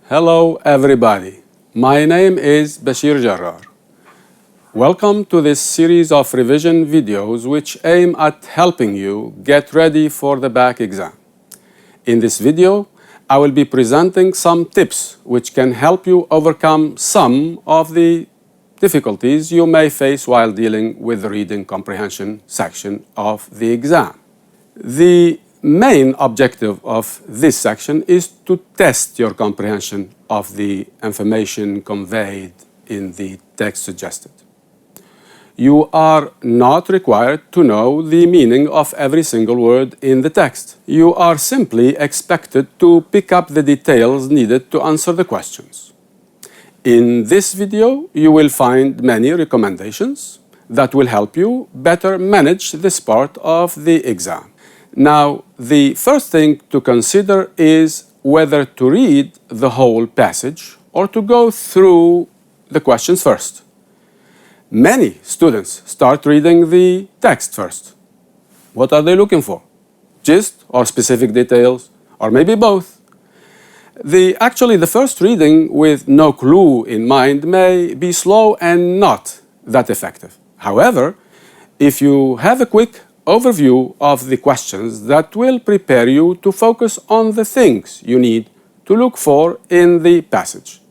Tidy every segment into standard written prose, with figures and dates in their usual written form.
Hello everybody, my name is Bashir Jarrar. Welcome to this series of revision videos which aim at helping you get ready for the back exam. In this video, I will be presenting some tips which can help you overcome some of the difficulties you may face while dealing with the reading comprehension section of the exam. The main objective of this section is to test your comprehension of the information conveyed in the text suggested. You are not required to know the meaning of every single word in the text. You are simply expected to pick up the details needed to answer the questions. In this video, you will find many recommendations that will help you better manage this part of the exam. Now, the first thing to consider is whether to read the whole passage or to go through the questions first. Many students start reading the text first. What are they looking for? Gist or specific details, or maybe both? Actually, the first reading with no clue in mind may be slow and not that effective. However, if you have a quick overview of the questions, that will prepare you to focus on the things you need to look for in the passage.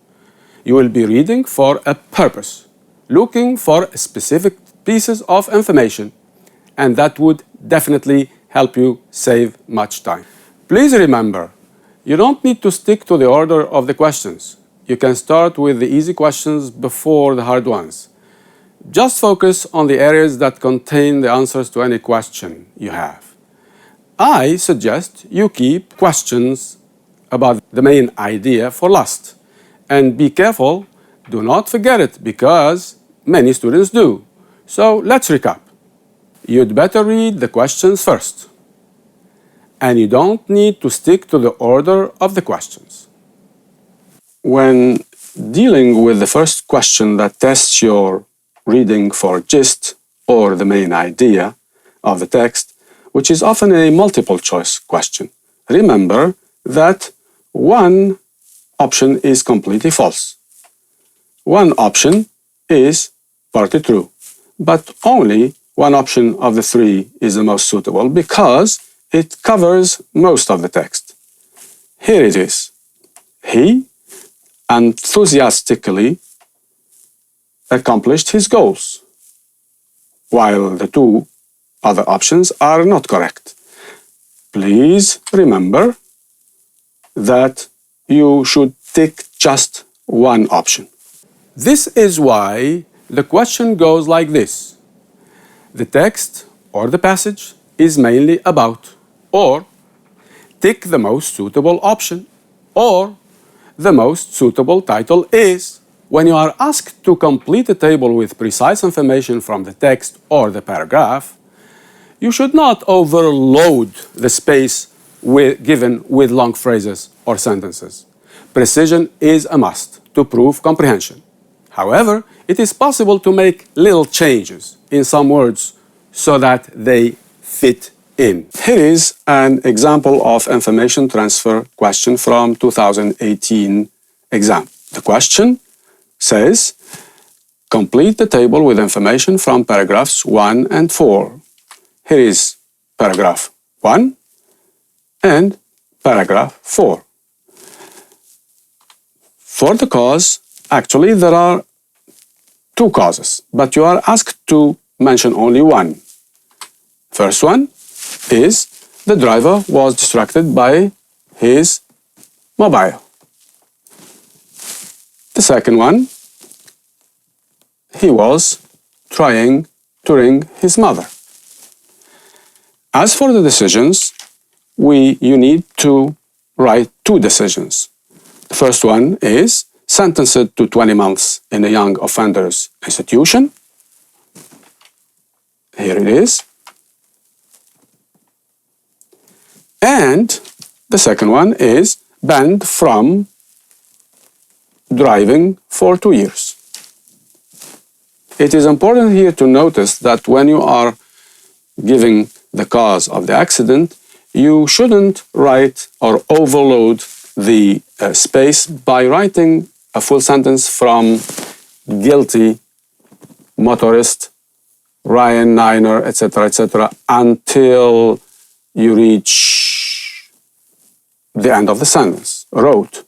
You will be reading for a purpose, looking for specific pieces of information, and that would definitely help you save much time. Please remember, you don't need to stick to the order of the questions. You can start with the easy questions before the hard ones. Just focus on the areas that contain the answers to any question you have. I suggest you keep questions about the main idea for last. And be careful, do not forget it, because many students do. So let's recap. You'd better read the questions first. And you don't need to stick to the order of the questions. When dealing with the first question that tests your reading for gist or the main idea of the text, which is often a multiple choice question, remember that one option is completely false. One option is partly true, but only one option of the three is the most suitable because it covers most of the text. Here it is. He enthusiastically accomplished his goals, while the two other options are not correct. Please remember that you should tick just one option. This is why the question goes like this. The text or the passage is mainly about, or tick the most suitable option, or the most suitable title is. When you are asked to complete a table with precise information from the text or the paragraph, you should not overload the space given with long phrases or sentences. Precision is a must to prove comprehension. However, it is possible to make little changes in some words so that they fit in. Here is an example of information transfer question from 2018 exam. The question says, complete the table with information from paragraphs 1 and 4. Here is paragraph 1 and paragraph 4. For the cause, actually there are two causes, but you are asked to mention only one. First one is the driver was distracted by his mobile. The second one, he was trying to ring his mother. As for the decisions, you need to write two decisions. The first one is sentenced to 20 months in a young offenders institution. Here it is. And the second one is banned from driving for 2 years. It is important here to notice that when you are giving the cause of the accident, you shouldn't write or overload the space by writing a full sentence from guilty, motorist, Ryan, Niner, etc., until you reach the end of the sentence, wrote.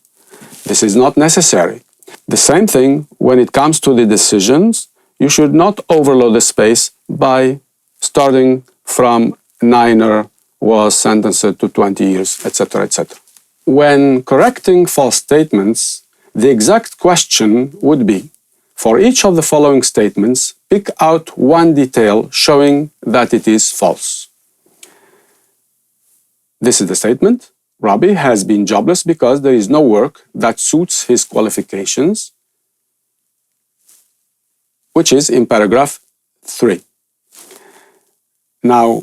This is not necessary. The same thing when it comes to the decisions. You should not overload the space by starting from Niner was sentenced to 20 years, etc., etc. When correcting false statements, the exact question would be, for each of the following statements, pick out one detail showing that it is false. This is the statement. Robbie has been jobless because there is no work that suits his qualifications, which is in paragraph 3. Now,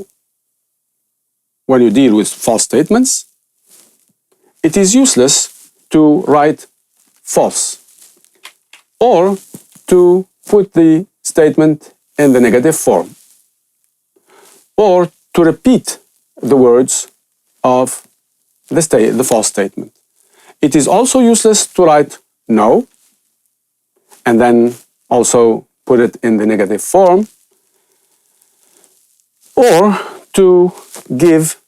when you deal with false statements, it is useless to write false or to put the statement in the negative form or to repeat the words of the false statement. It is also useless to write no and then also put it in the negative form, or to give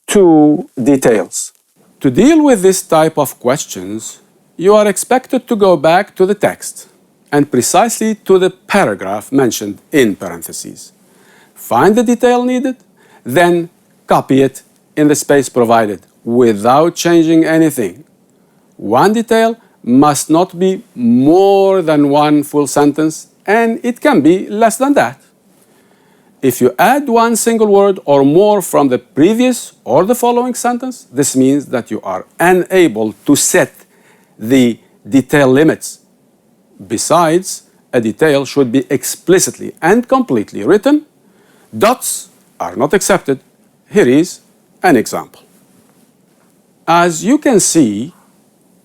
two details. To deal with this type of questions, you are expected to go back to the text and precisely to the paragraph mentioned in parentheses. Find the detail needed, then copy it in the space provided without changing anything. One detail must not be more than one full sentence, and it can be less than that. If you add one single word or more from the previous or the following sentence, this means that you are unable to set the detail limits. Besides, a detail should be explicitly and completely written. Dots are not accepted. Here is an example. As you can see,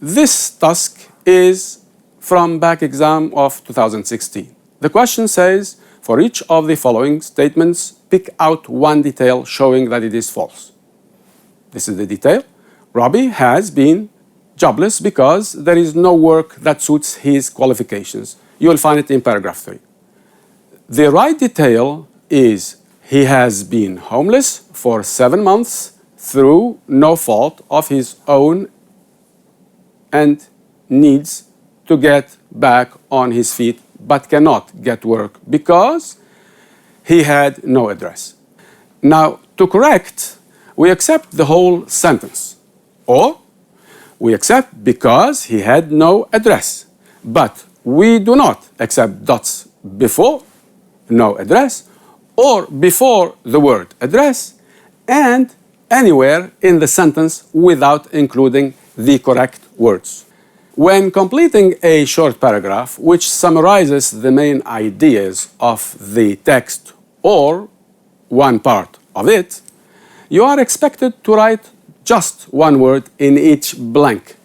this task is from back exam of 2016. The question says, for each of the following statements, pick out one detail showing that it is false. This is the detail. Robbie has been jobless because there is no work that suits his qualifications. You will find it in paragraph 3. The right detail is he has been homeless for 7 months through no fault of his own and needs to get back on his feet but cannot get work because he had no address. Now, to correct, we accept the whole sentence, or we accept because he had no address, but we do not accept dots before no address or before the word address and anywhere in the sentence without including the correct words. When completing a short paragraph which summarizes the main ideas of the text or one part of it, you are expected to write just one word in each blank.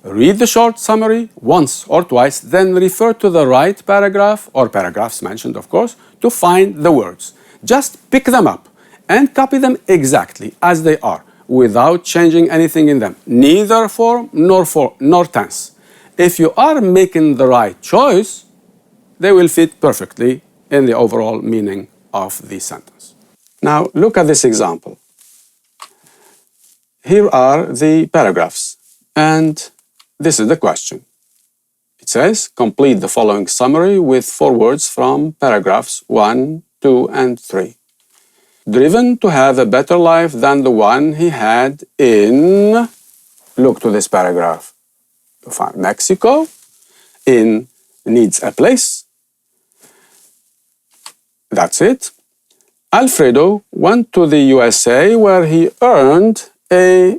Read the short summary once or twice, then refer to the right paragraph or paragraphs mentioned, of course, to find the words. Just pick them up and copy them exactly as they are, without changing anything in them, neither form nor tense. If you are making the right choice, they will fit perfectly in the overall meaning of the sentence. Now, look at this example. Here are the paragraphs, and this is the question. It says, complete the following summary with 4 words from paragraphs 1, 2, and 3. Driven to have a better life than the one he had in, look to this paragraph, Mexico, in needs a place. That's it. Alfredo went to the USA where he earned a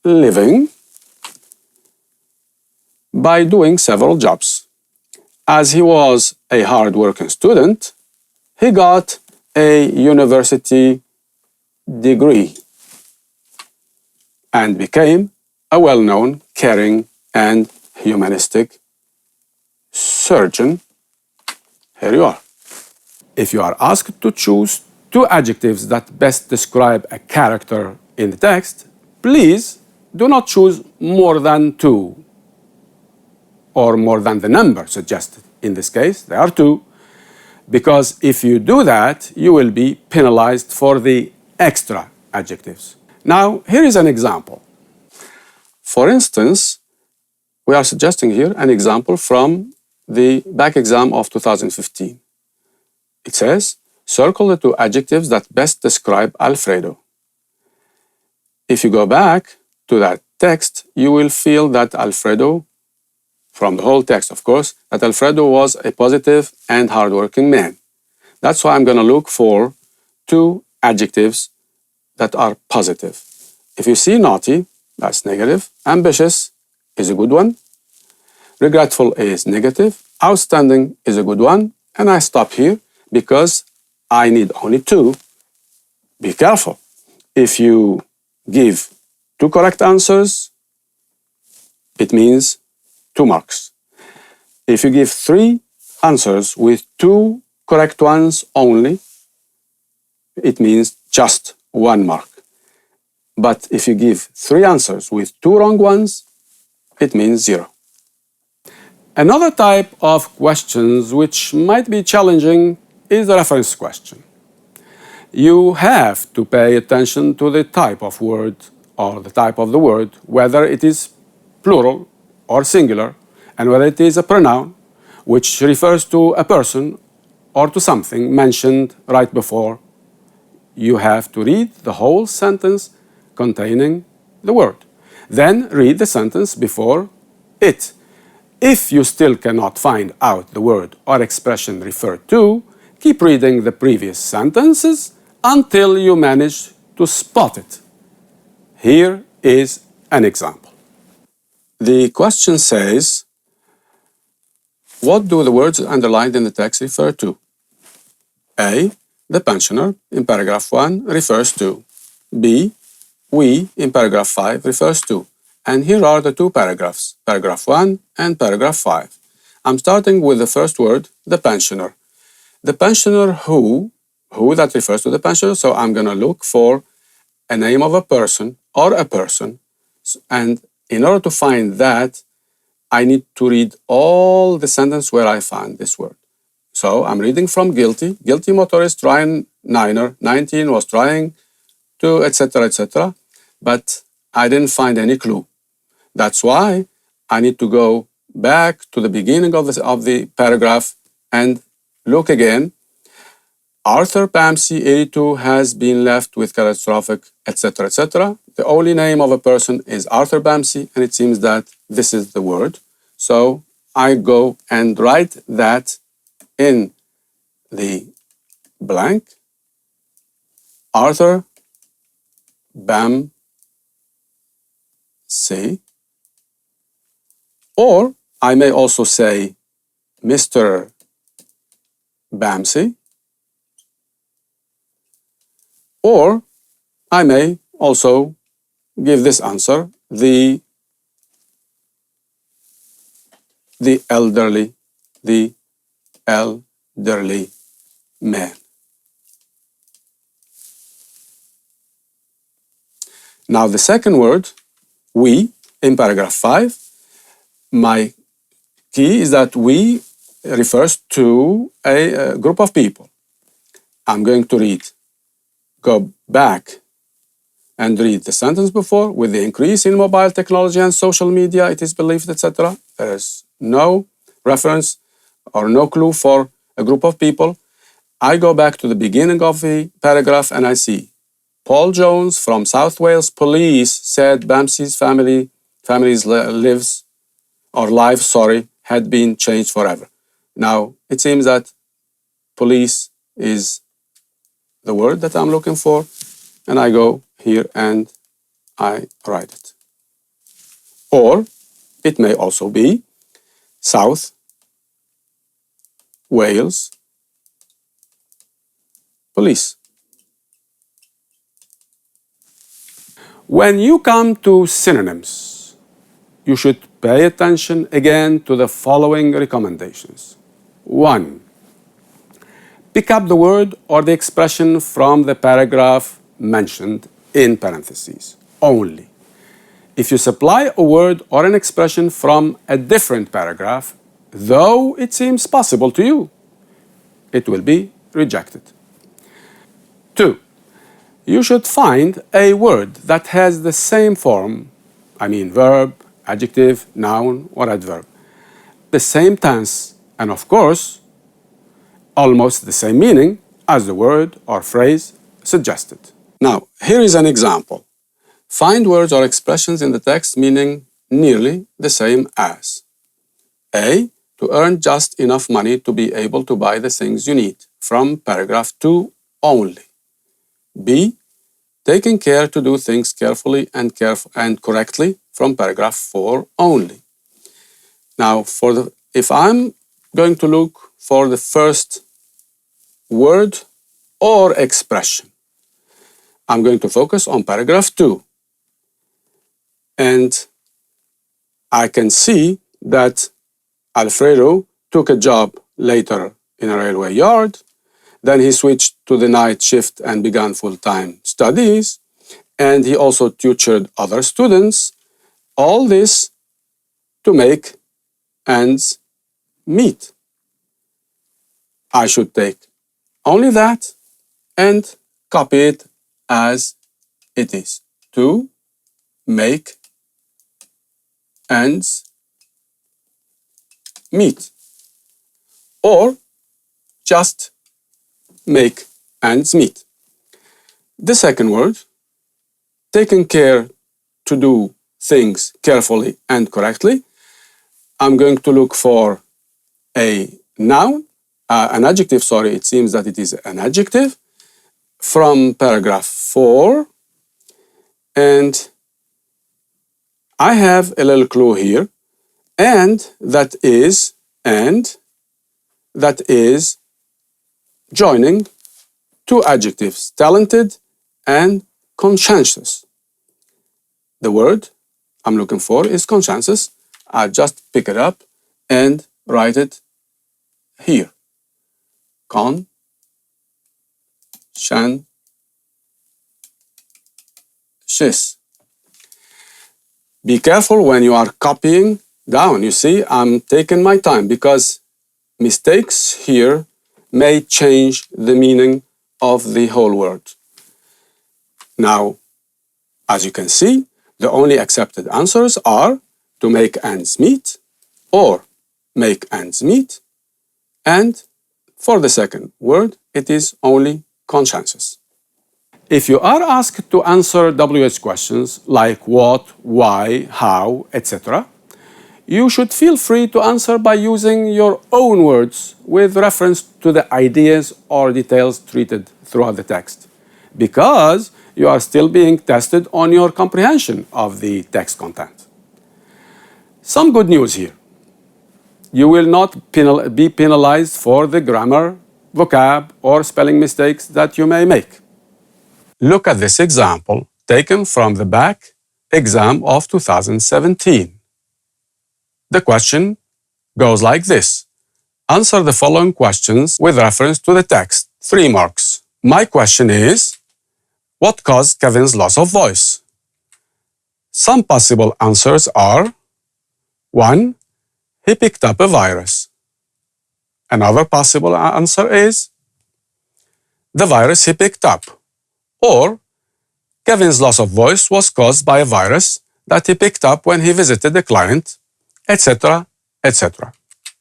living by doing several jobs. As he was a hard-working student, he got a university degree and became a well-known, caring, and humanistic surgeon. Here you are. If you are asked to choose 2 adjectives that best describe a character in the text, please do not choose more than two, or more than the number suggested. In this case, there are two, because if you do that, you will be penalized for the extra adjectives. Now, here is an example. For instance, we are suggesting here an example from the back exam of 2015. It says, circle the two adjectives that best describe Alfredo. If you go back to that text, you will feel that Alfredo, from the whole text, of course, that Alfredo was a positive and hardworking man. That's why I'm going to look for two adjectives that are positive. If you see naughty, that's negative. Ambitious is a good one. Regretful is negative. Outstanding is a good one. And I stop here because I need only two. Be careful. If you give two correct answers, it means 2 marks. If you give 3 answers with 2 correct ones only, it means just 1 mark. But if you give 3 answers with 2 wrong ones, it means 0. Another type of questions which might be challenging is the reference question. You have to pay attention to the type of word or the type of the word, whether it is plural or singular, and whether it is a pronoun which refers to a person or to something mentioned right before. You have to read the whole sentence containing the word. Then read the sentence before it. If you still cannot find out the word or expression referred to, keep reading the previous sentences until you manage to spot it. Here is an example. The question says, what do the words underlined in the text refer to? A. The pensioner in paragraph 1 refers to. B. We in paragraph 5 refers to. And here are the 2 paragraphs, paragraph 1 and paragraph 5. I'm starting with the first word, the pensioner. The pensioner who that refers to the pensioner, so I'm going to look for a name of a person or a person. And in order to find that, I need to read all the sentence where I found this word. So I'm reading from guilty. Guilty motorist, Ryan Niner, 19, was trying to, etc., etc. But I didn't find any clue. That's why I need to go back to the beginning of the paragraph and look again. Arthur Bamsey, 82, has been left with catastrophic, etc., etc. The only name of a person is Arthur Bamsey, and it seems that this is the word. So I go and write that in the blank. Arthur Bamsey. Or I may also say Mr. Bamsey. Or I may also give this answer, the elderly man. Now the second word, we, in paragraph 5, my key is that we refers to a group of people. I'm going to go back and read the sentence before. With the increase in mobile technology and social media, it is believed, etc. There is no reference or no clue for a group of people. I go back to the beginning of the paragraph and I see Paul Jones from South Wales Police said Bamsey's family's lives had been changed forever. Now, it seems that police is the word that I'm looking for, and I go here and I write it. Or it may also be South Wales Police. When you come to synonyms, you should pay attention again to the following recommendations. 1. Pick up the word or the expression from the paragraph mentioned in parentheses only. If you supply a word or an expression from a different paragraph, though it seems possible to you, it will be rejected. 2. You should find a word that has the same form, verb, adjective, noun, or adverb, the same tense, and of course, almost the same meaning as the word or phrase suggested. Now, here is an example. Find words or expressions in the text meaning nearly the same as. A. To earn just enough money to be able to buy the things you need, from paragraph 2 only. B. Taking care to do things carefully and correctly, from paragraph 4 only. Now, if I'm going to look for the first word or expression, I'm going to focus on paragraph 2. And I can see that Alfredo took a job later in a railway yard. Then he switched to the night shift and began full-time studies. And he also tutored other students. All this to make ends meet. I should take only that and copy it as it is. To make ends meet. Or just make ends meet. The second word, taking care to do things carefully and correctly, I'm going to look for a noun, an adjective, it seems that it is an adjective, from paragraph 4. And I have a little clue here, and that is joining two adjectives, talented and conscientious. The word I'm looking for is conscientious. I just pick it up and write it here. Conscientious. Be careful when you are copying down. You see, I'm taking my time because mistakes here may change the meaning of the whole word. Now, as you can see, the only accepted answers are to make ends meet or make ends meet, and for the second word, it is only conscientious. If you are asked to answer WH questions like what, why, how, etc., you should feel free to answer by using your own words with reference to the ideas or details treated throughout the text, because you are still being tested on your comprehension of the text content. Some good news here. You will not be penalized for the grammar, vocab, or spelling mistakes that you may make. Look at this example taken from the BAC exam of 2017. The question goes like this. Answer the following questions with reference to the text. 3 marks. My question is, what caused Kevin's loss of voice? Some possible answers are: 1. He picked up a virus. Another possible answer is the virus he picked up. Or Kevin's loss of voice was caused by a virus that he picked up when he visited a client, etc., etc.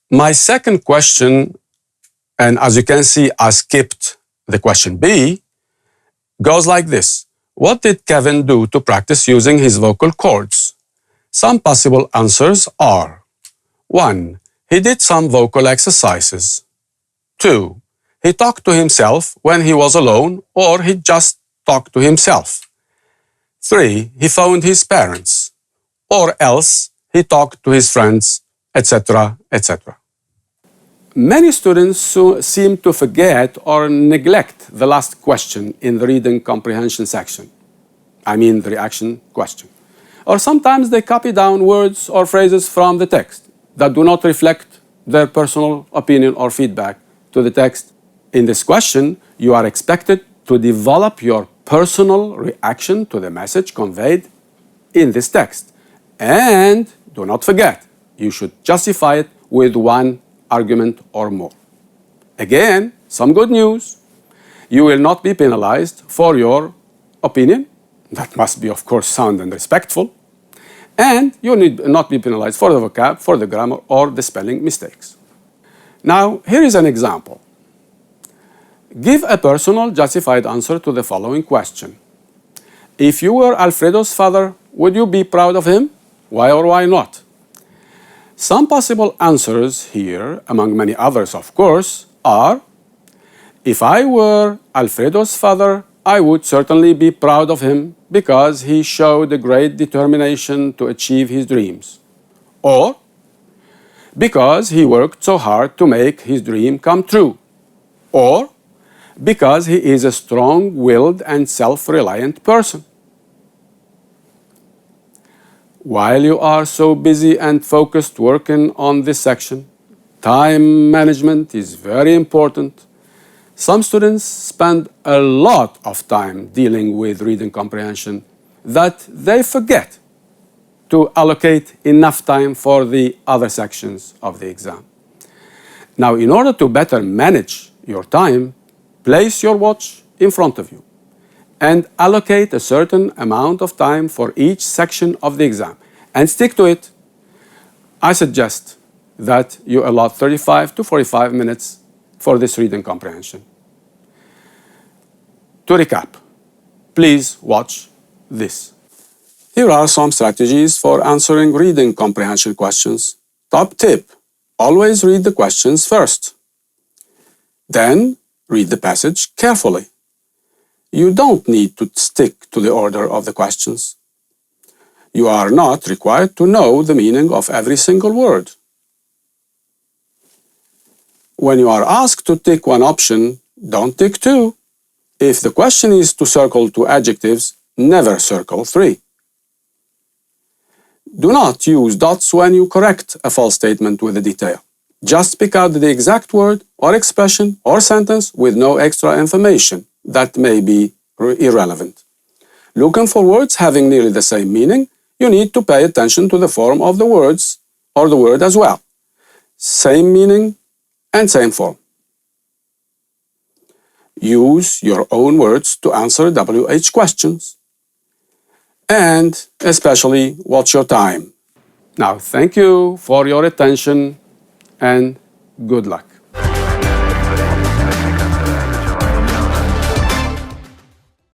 My second question, and as you can see, I skipped the question B, goes like this. What did Kevin do to practice using his vocal cords? Some possible answers are: 1. He did some vocal exercises. 2. He talked to himself when he was alone, or he just talked to himself. 3. He phoned his parents. Or else he talked to his friends, etc., etc. Many students seem to forget or neglect the last question in the reading comprehension section. The reaction question. Or sometimes they copy down words or phrases from the text that do not reflect their personal opinion or feedback to the text. In this question, you are expected to develop your personal reaction to the message conveyed in this text. And do not forget, you should justify it with one argument or more. Again, some good news. You will not be penalized for your opinion. That must be, of course, sound and respectful. And you need not be penalized for the vocab, for the grammar, or the spelling mistakes. Now, here is an example. Give a personal justified answer to the following question. If you were Alfredo's father, would you be proud of him? Why or why not? Some possible answers here, among many others of course, are: if I were Alfredo's father, I would certainly be proud of him because he showed a great determination to achieve his dreams. Or, because he worked so hard to make his dream come true. Or, because he is a strong-willed and self-reliant person. While you are so busy and focused working on this section, time management is very important. Some students spend a lot of time dealing with reading comprehension that they forget to allocate enough time for the other sections of the exam. Now, in order to better manage your time, place your watch in front of you and allocate a certain amount of time for each section of the exam and stick to it. I suggest that you allot 35 to 45 minutes for this reading comprehension. To recap, please watch this. Here are some strategies for answering reading comprehension questions. Top tip: always read the questions first. Then read the passage carefully. You don't need to stick to the order of the questions. You are not required to know the meaning of every single word. When you are asked to tick one option, don't tick two. If the question is to circle two adjectives, never circle three. Do not use dots when you correct a false statement with a detail. Just pick out the exact word or expression or sentence with no extra information that may be irrelevant. Looking for words having nearly the same meaning, you need to pay attention to the form of the words or the word as well. Same meaning and same form. Use your own words to answer WH questions. And especially watch your time. Now, thank you for your attention and good luck.